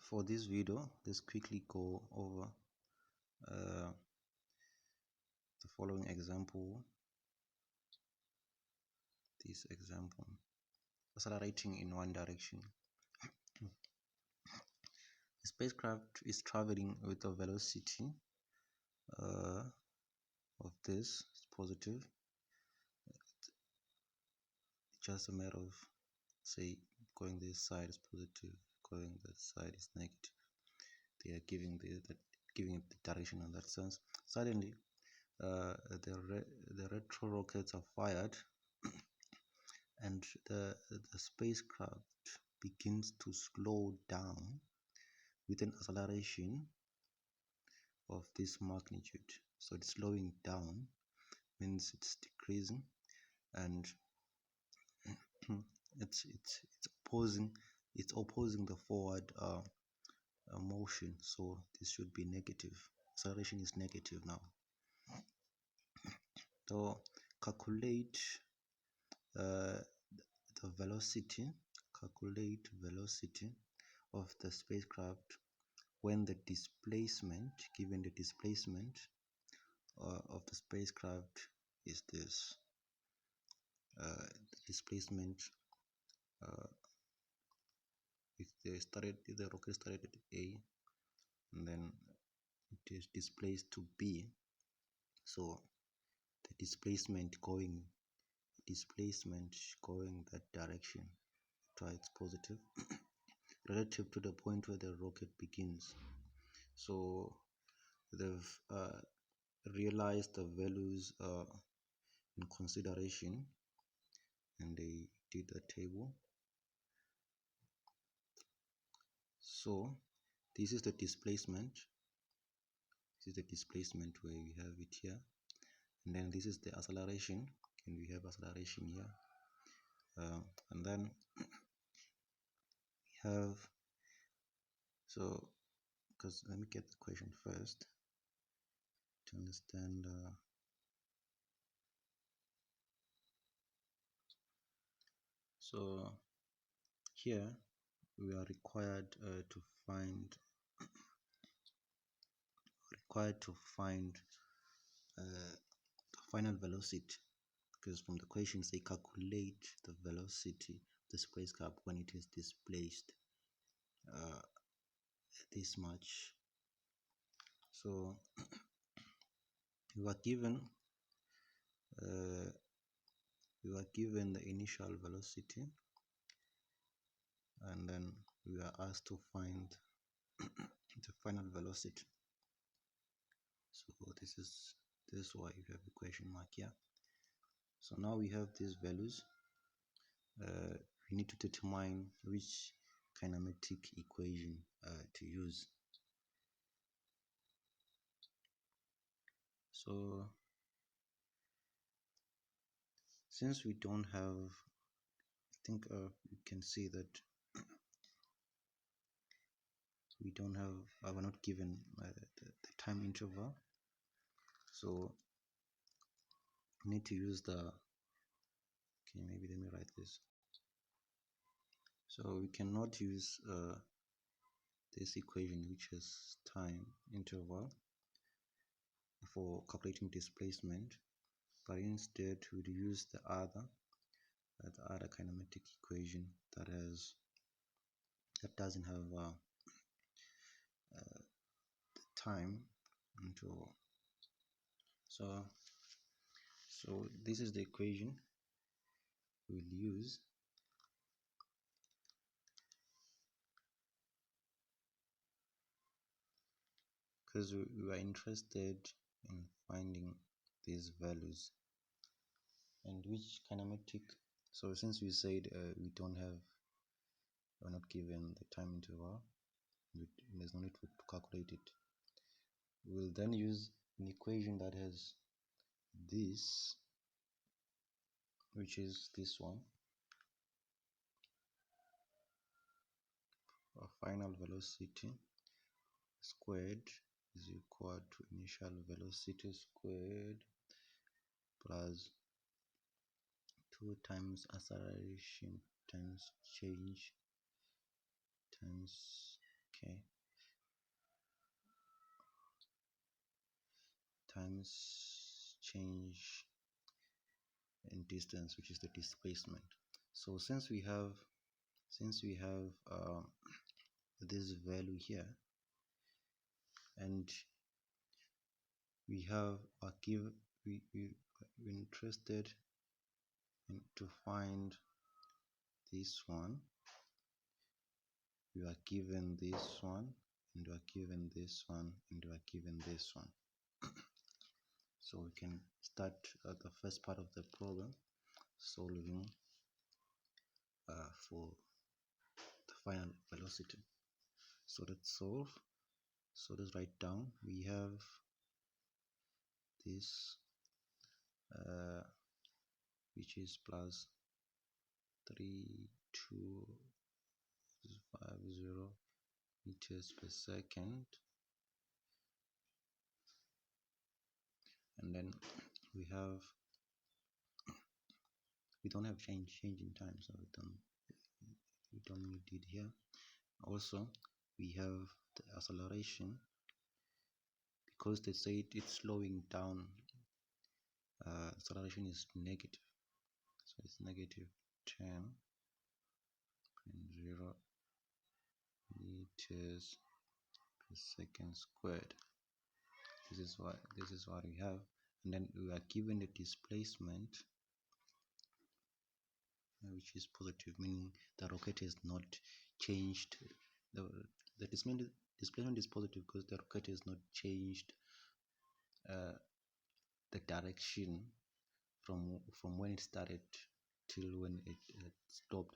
for this video, let's quickly go over the following example. This example, accelerating in one direction. The spacecraft is traveling with a velocity of this is positive. It's just a matter of, say, going this side is positive, going that side is negative. They are giving it the direction in that sense. Suddenly, the retro rockets are fired, and the spacecraft begins to slow down with an acceleration of this magnitude. So it's slowing down means it's decreasing, and it's opposing the forward motion. So this should be negative. Acceleration is negative now. So calculate the velocity. Calculate velocity of the spacecraft when the displacement, given the displacement of the spacecraft is this. The displacement, if the rocket started at A and then it is displaced to B, so the displacement going that direction, so it's positive relative to the point where the rocket begins. So they've realized the values in consideration, and they did a table. So this is the displacement. This is the displacement where we have it here, and then this is the acceleration, and we have acceleration here, and then we have, so because let me get the question first to understand. So here we are required to find the final velocity, because from the questions they calculate the velocity of the spacecraft when it is displaced this much. So we were given the initial velocity, and then we are asked to find the final velocity. So this is why you have a question mark here. So now we have these values. We need to determine which kinematic equation to use. So since we don't have, I think you can see that we don't have, we're not given the time interval, so we need to use the, okay, maybe let me write this. So we cannot use this equation, which is time interval, for calculating displacement, but instead we'd use the other kinematic equation that doesn't have the time interval. So this is the equation we'll use. Because we are interested in finding these values and which kinematic. So since we said we're not given the time interval, there's no need to calculate it. We'll then use an equation that has this, which is this one. Our final velocity squared is equal to initial velocity squared plus 2 times acceleration times change times okay, times change in distance, which is the displacement. So since we have this value here, and we have a give we're interested in to find this one, we are given this one, and we are given this one, and we are given this one. So we can start the first part of the problem, solving for the final velocity. So let's solve. So let's write down. We have this which is plus 3250 meters per second, and then we don't have change in time, so we don't need it here. Also, we have the acceleration, because they say it's slowing down. Acceleration is negative, so it's negative 10.0 meters per second squared. This is what we have, and then we are given the displacement, which is positive, meaning the rocket has not changed. The displacement is positive because the rocket has not changed the direction from when it started till when it stopped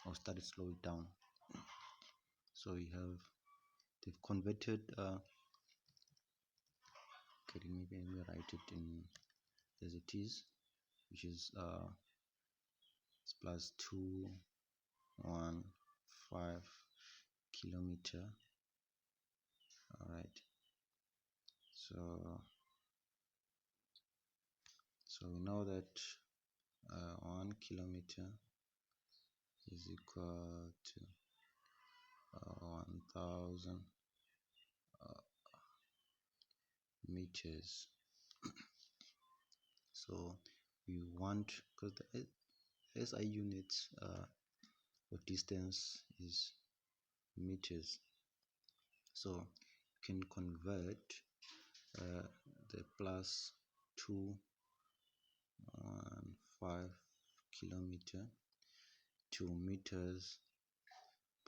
or started slowing down. So we have, they've converted okay, let me write it in as it is, which is it's plus 215 kilometer. All right, so we know that 1 kilometer is equal to 1000 meters. So we want, because the SI units for distance is meters, so you can convert the plus 215 kilometer to meters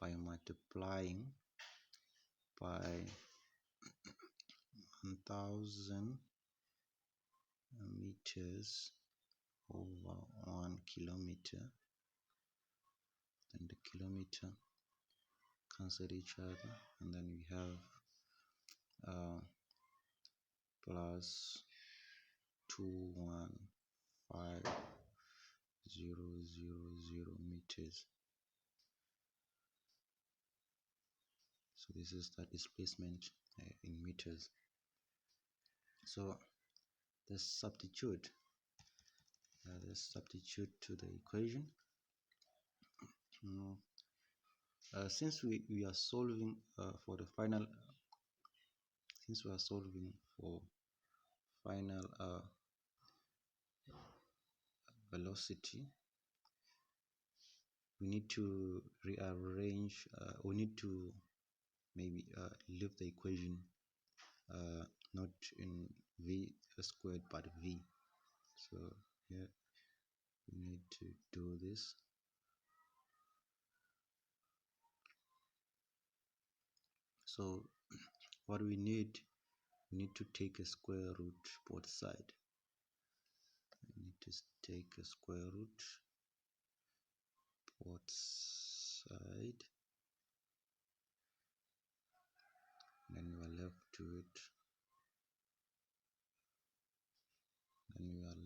by multiplying by 1000 meters over 1 kilometer, and the kilometer cancel each other, and then we have plus 215,000 meters. So this is the displacement in meters. So let's substitute to the equation. Since we are solving for the final, since we are solving for final velocity, we need to rearrange, we need to maybe leave the equation not in v squared but v. So here we need to do this. So what we need to take a square root both side. We need to take a square root both side, then we are left to it, then we are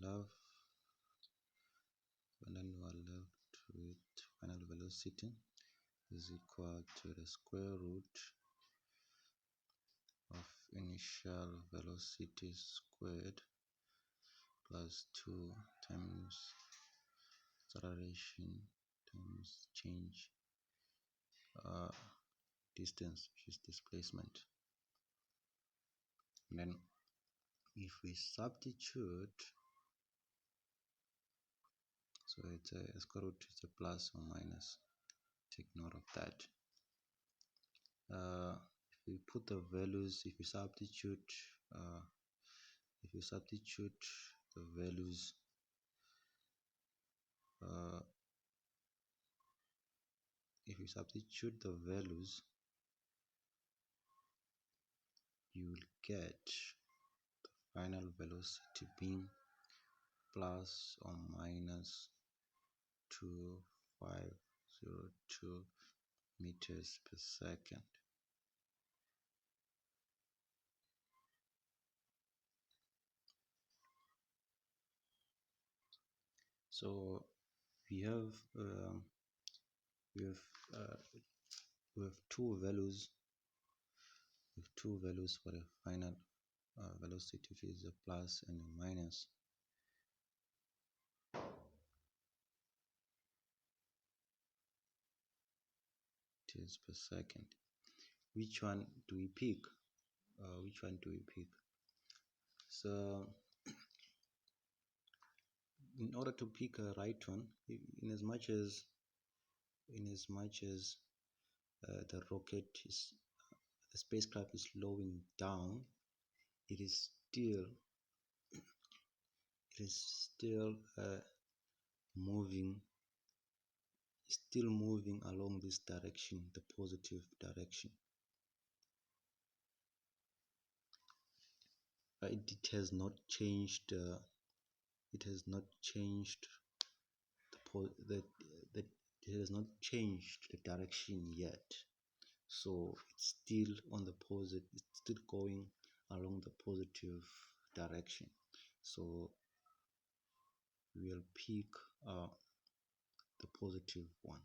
left with final velocity is equal to the square root of initial velocity squared plus 2 times acceleration times change distance, which is displacement. And then if we substitute, so it's a square root, it's a plus or minus, take note of that. If we put the values, if we substitute the values, you will get the final velocity being plus or minus 2502 meters per second. So we have two values. We have two values for the final velocity, which is a plus and a minus. Meters per second. Which one do we pick? So in order to pick a right one, in as much as the rocket is the spacecraft is slowing down, it is still moving along this direction, the positive direction. It has not changed. It has not changed it has not changed the direction yet. So it's still on the positive. It's still going along the positive direction. So we'll pick the positive one.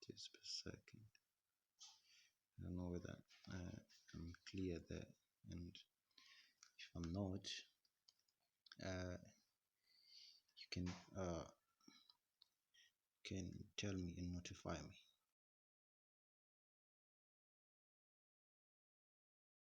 Meters per second. I don't know whether I'm clear there, and if I'm not, you can tell me and notify me.